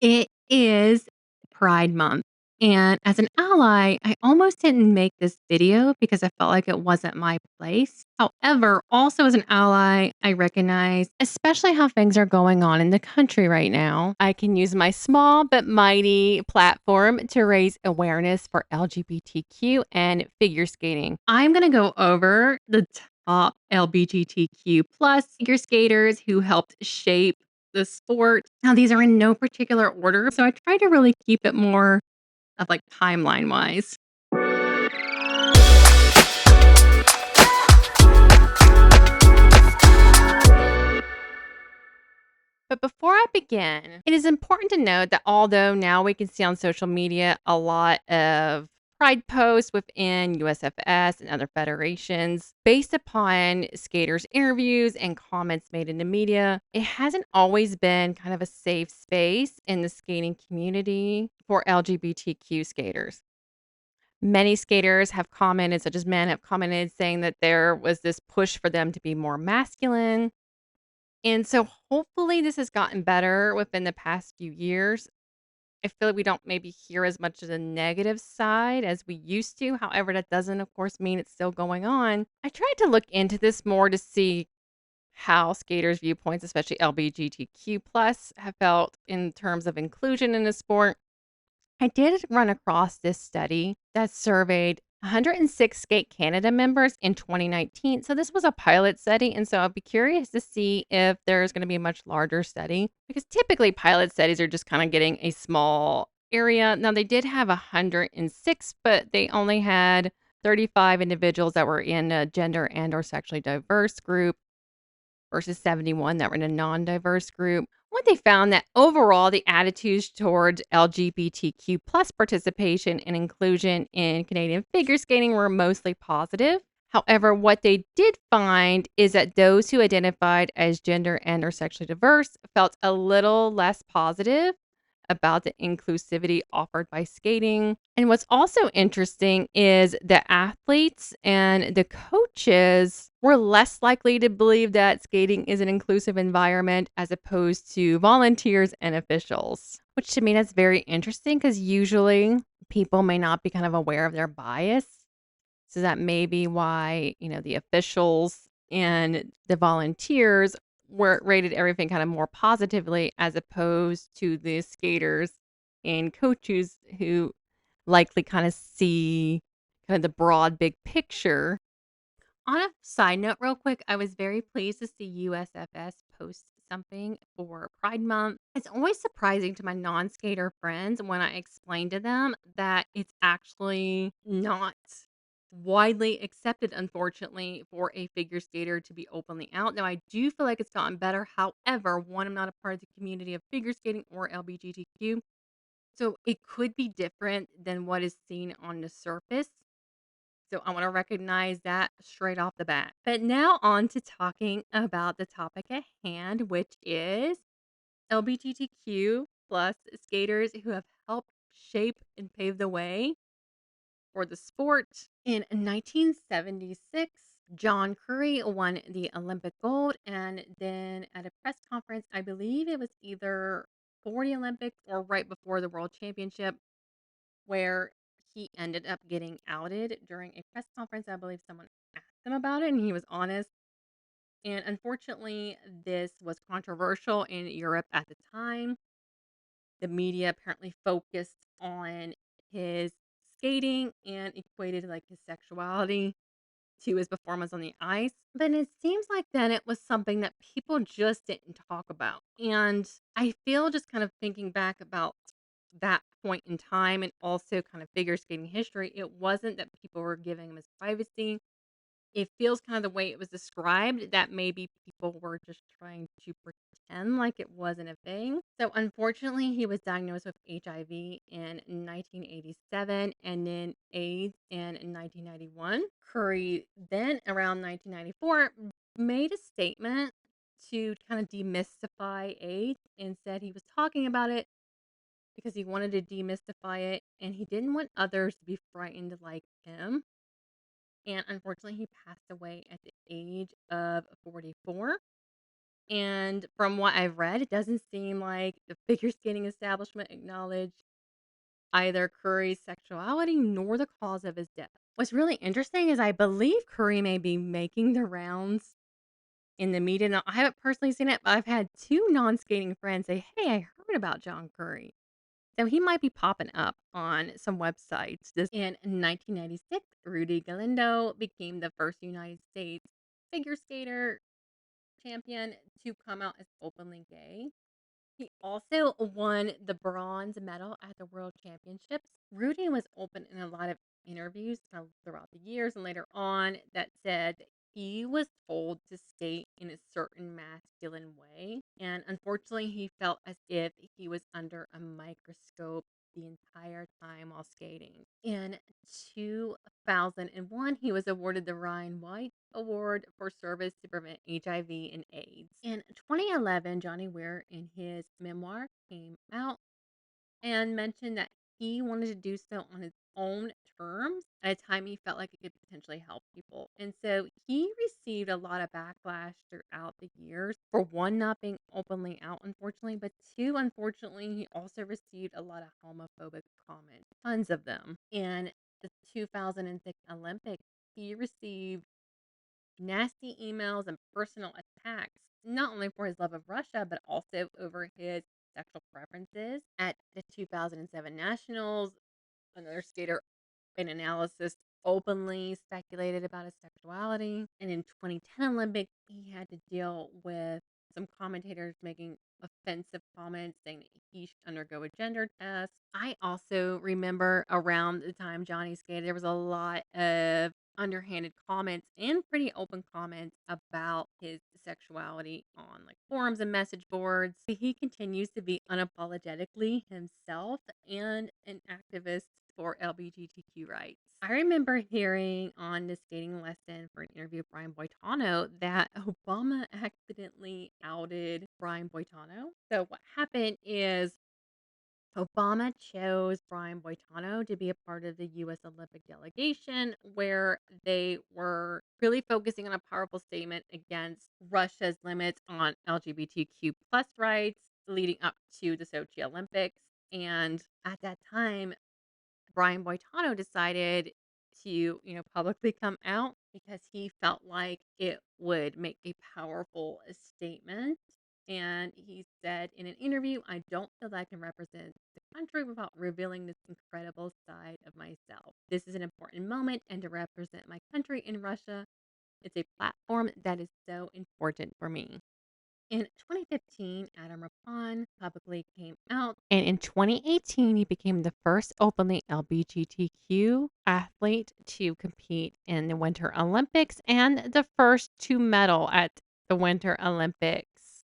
It is Pride Month, and as an ally, I almost didn't make this video because I felt like it wasn't my place. However, also as an ally, I recognize, especially how things are going on in the country right now, I can use my small but mighty platform to raise awareness for LGBTQ and figure skating. I'm going to go over the top LGBTQ plus figure skaters who helped shape the sport. Now, these are in no particular order, so I try to really keep it more of like timeline wise. But before I begin, it is important to note that although now we can see on social media a lot of pride posts within USFS and other federations based upon skaters' interviews and comments made in the media, it hasn't always been kind of a safe space in the skating community for LGBTQ skaters. Many skaters have commented, such as men have commented, saying that there was this push for them to be more masculine, and so hopefully this has gotten better within the past few years. I feel like we don't maybe hear as much of the negative side as we used to. However, that doesn't, of course, mean it's still going on. I tried to look into this more to see how skaters' viewpoints, especially LGBTQ plus, have felt in terms of inclusion in the sport. I did run across this study that surveyed 106 Skate Canada members in 2019. So this was a pilot study. And so I'll be curious to see if there's going to be a much larger study because typically pilot studies are just kind of getting a small area. Now they did have 106, but they only had 35 individuals that were in a gender and or sexually diverse group versus 71 that were in a non-diverse group. What they found that overall the attitudes towards LGBTQ plus participation and inclusion in Canadian figure skating were mostly positive. However, what they did find is that those who identified as gender and or sexually diverse felt a little less positive about the inclusivity offered by skating. And what's also interesting is the athletes and the coaches were less likely to believe that skating is an inclusive environment as opposed to volunteers and officials, which to me that's very interesting because usually people may not be kind of aware of their bias. So that may be why, the officials and the volunteers were rated everything kind of more positively as opposed to the skaters and coaches who likely kind of see kind of the broad big picture. On a side note, real quick, I was very pleased to see USFS post something for Pride Month. It's always surprising to my non skater friends when I explain to them that it's actually not widely accepted, unfortunately, for a figure skater to be openly out. Now, I do feel like it's gotten better. However, one, I'm not a part of the community of figure skating or LGBTQ. So it could be different than what is seen on the surface. So I want to recognize that straight off the bat. But now on to talking about the topic at hand, which is LGBTQ plus skaters who have helped shape and pave the way for the sport. In 1976, John Curry won the Olympic gold. And then at a press conference, I believe it was either for the Olympics or right before the World Championship, where he ended up getting outed during a press conference. I believe someone asked him about it and he was honest. And unfortunately, this was controversial in Europe at the time. The media apparently focused on his skating and equated like his sexuality to his performance on the ice. But it seems like then it was something that people just didn't talk about. And I feel just kind of thinking back about that point in time and also kind of figure skating history, it wasn't that people were giving him his privacy. It feels kind of the way it was described that maybe people were just trying to pretend like it wasn't a thing. So unfortunately, he was diagnosed with HIV in 1987 and then AIDS in 1991. Curry then around 1994 made a statement to kind of demystify AIDS and said he was talking about it because he wanted to demystify it and he didn't want others to be frightened like him. And unfortunately, he passed away at the age of 44. And from what I've read, it doesn't seem like the figure skating establishment acknowledged either Curry's sexuality nor the cause of his death. What's really interesting is I believe Curry may be making the rounds in the media. Now, I haven't personally seen it, but I've had two non skating friends say, "Hey, I heard about John Curry." So he might be popping up on some websites. In 1996, Rudy Galindo became the first United States figure skater champion to come out as openly gay. He also won the bronze medal at the World Championships. Rudy was open in a lot of interviews throughout the years and later on that said that he was told to skate in a certain masculine way. And unfortunately, he felt as if he was under a microscope the entire time while skating. In 2001, he was awarded the Ryan White Award for service to prevent HIV and AIDS. In 2011, Johnny Weir, in his memoir, came out and mentioned that he wanted to do so on his own terms at a time he felt like it could potentially help people. And so he received a lot of backlash throughout the years for one, not being openly out, unfortunately, but two, unfortunately, he also received a lot of homophobic comments, tons of them. In the 2006 Olympics, he received nasty emails and personal attacks, not only for his love of Russia, but also over his sexual preferences. At the 2007 Nationals, another skater and analyst openly speculated about his sexuality. And in 2010 Olympics, he had to deal with some commentators making offensive comments saying that he should undergo a gender test. I also remember around the time Johnny skated, there was a lot of underhanded comments and pretty open comments about his sexuality on like forums and message boards. He continues to be unapologetically himself and an activist for LGBTQ rights. I remember hearing on the skating lesson for an interview with Brian Boitano that Obama accidentally outed Brian Boitano. So what happened is Obama chose Brian Boitano to be a part of the U.S. Olympic delegation, where they were really focusing on a powerful statement against Russia's limits on LGBTQ plus rights leading up to the Sochi Olympics. And at that time, Brian Boitano decided to, publicly come out because he felt like it would make a powerful statement. And he said in an interview, "I don't feel that I can represent the country without revealing this incredible side of myself. This is an important moment, and to represent my country in Russia, it's a platform that is so important for me." In 2015, Adam Rippon publicly came out. And in 2018, he became the first openly LGBTQ athlete to compete in the Winter Olympics and the first to medal at the Winter Olympics.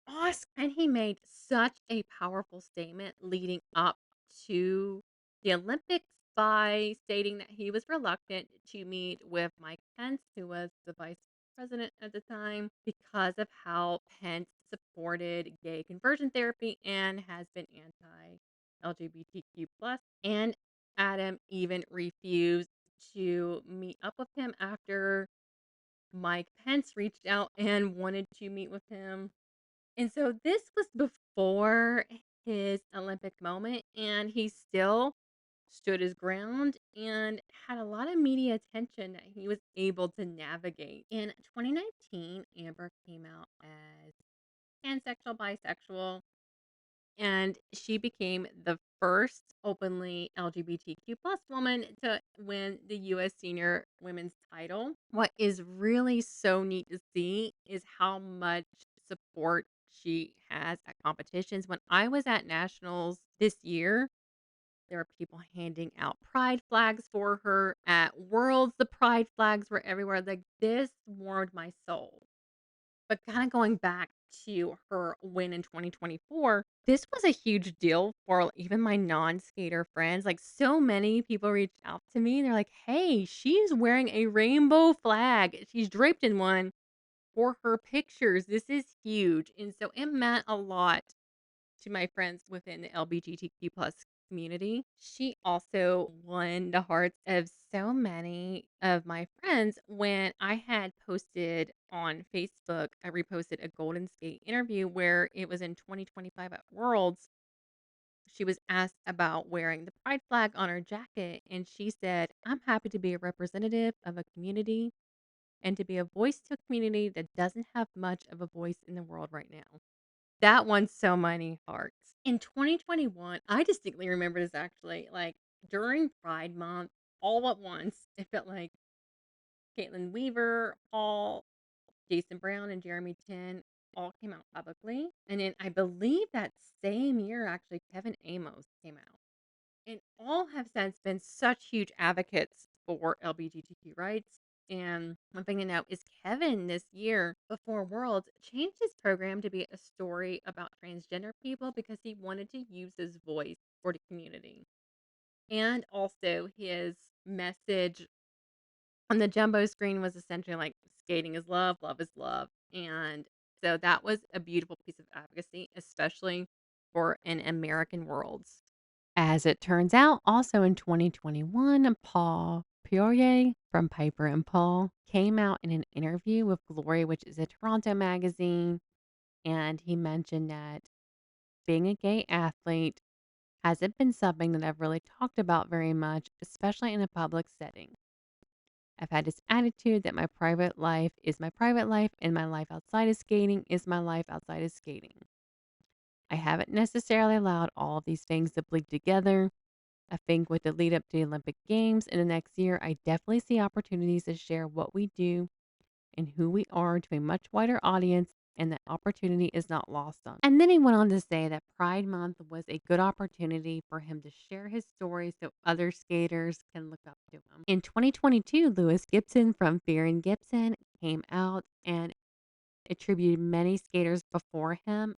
Awesome. And he made such a powerful statement leading up to the Olympics by stating that he was reluctant to meet with Mike Pence, who was the vice president at the time, because of how Pence supported gay conversion therapy and has been anti LGBTQ plus. And Adam even refused to meet up with him after Mike Pence reached out and wanted to meet with him. And so this was before his Olympic moment, and he still stood his ground and had a lot of media attention that he was able to navigate. In 2019, Amber came out as pansexual, bisexual, and she became the first openly LGBTQ plus woman to win the U.S. senior women's title. What is really so neat to see is how much support she has at competitions. When I was at nationals this year, there were people handing out pride flags for her. At worlds, the pride flags were everywhere. Like, this warmed my soul. But kind of going back to her win in 2024, this was a huge deal for even my non-skater friends. Like, so many people reached out to me. They're like, "Hey, she's wearing a rainbow flag. She's draped in one for her pictures. This is huge." And so it meant a lot to my friends within the LGBTQ plus community. She also won the hearts of so many of my friends when I had posted on Facebook. I reposted a Golden Skate interview where it was in 2025 at Worlds. She was asked about wearing the pride flag on her jacket, and she said, "I'm happy to be a representative of a community and to be a voice to a community that doesn't have much of a voice in the world right now." That won so many hearts. In 2021, I distinctly remember this actually, like, during Pride Month, all at once, it felt like Caitlin Weaver, Paul, Jason Brown, and Jeremy Tin all came out publicly. And then I believe that same year, actually, Kevin Aymoz came out. And all have since been such huge advocates for LGBTQ rights. And one thing to note is Kevin this year before Worlds changed his program to be a story about transgender people because he wanted to use his voice for the community. And also his message on the jumbo screen was essentially like skating is love, love is love. And so that was a beautiful piece of advocacy, especially for an American Worlds. As it turns out, also in 2021, Paul Poirier from Piper and Paul came out in an interview with Glory, which is a Toronto magazine, and he mentioned that being a gay athlete hasn't been something that I've really talked about very much, especially in a public setting. I've had this attitude that my private life is my private life and my life outside of skating is my life outside of skating. I haven't necessarily allowed all of these things to bleed together. I think with the lead up to the Olympic Games in the next year, I definitely see opportunities to share what we do and who we are to a much wider audience, and that opportunity is not lost on. And then he went on to say that Pride Month was a good opportunity for him to share his story so other skaters can look up to him. In 2022, Lewis Gibson from Fear and Gibson came out and attributed many skaters before him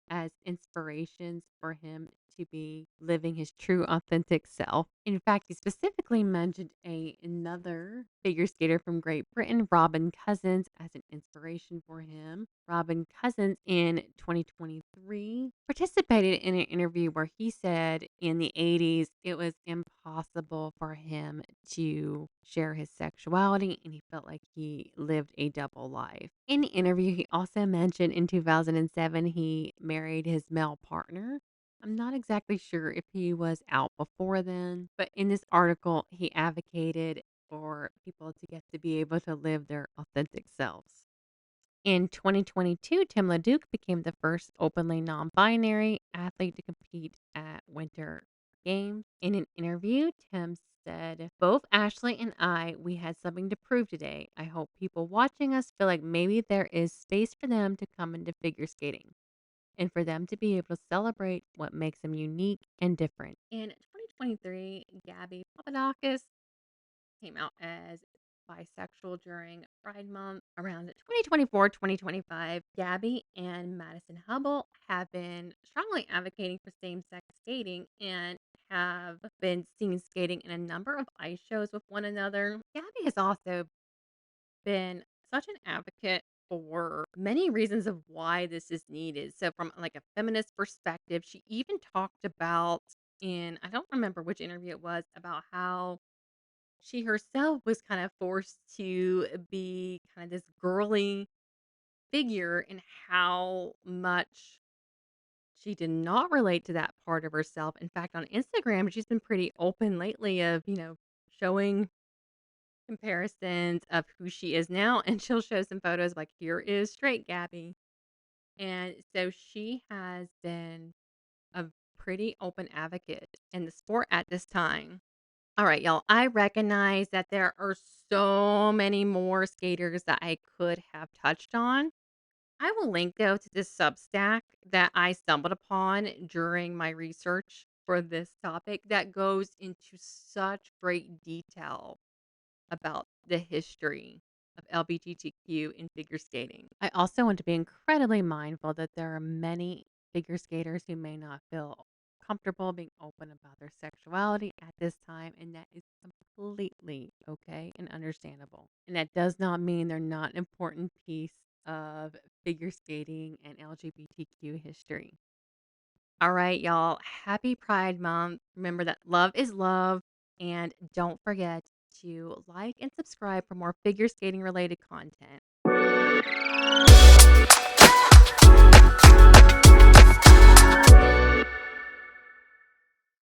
as inspirations for him to be living his true authentic self. In fact, he specifically mentioned another figure skater from Great Britain, Robin Cousins, as an inspiration for him. Robin Cousins in 2023 participated in an interview where he said in the 80s it was impossible for him to share his sexuality and he felt like he lived a double life. In the interview, he also mentioned in 2007 he married his male partner. I'm not exactly sure if he was out before then, but in this article, he advocated for people to get to be able to live their authentic selves. In 2022, Tim LeDuc became the first openly non binary athlete to compete at Winter Games. In an interview, Tim said, "Both Ashley and I, we had something to prove today. I hope people watching us feel like maybe there is space for them to come into figure skating and for them to be able to celebrate what makes them unique and different." In 2023, Gabby Papadakis came out as bisexual during Pride Month. Around 2024-2025, Gabby and Madison Hubble have been strongly advocating for same-sex skating and have been seen skating in a number of ice shows with one another. Gabby has also been such an advocate for many reasons of why this is needed. So from like a feminist perspective, she even talked about in I don't remember which interview it was about how she herself was kind of forced to be kind of this girly figure and how much she did not relate to that part of herself. In fact, on Instagram, she's been pretty open lately of, showing comparisons of who she is now. And she'll show some photos like, here is straight Gabby. And so she has been a pretty open advocate in the sport at this time. All right, y'all. I recognize that there are so many more skaters that I could have touched on. I will link though to this Substack that I stumbled upon during my research for this topic that goes into such great detail about the history of LGBTQ in figure skating. I also want to be incredibly mindful that there are many figure skaters who may not feel comfortable being open about their sexuality at this time, and that is completely okay and understandable. And that does not mean they're not an important piece of figure skating and LGBTQ history. All right, y'all. Happy Pride Month. Remember that love is love. And don't forget to like and subscribe for more figure skating related content.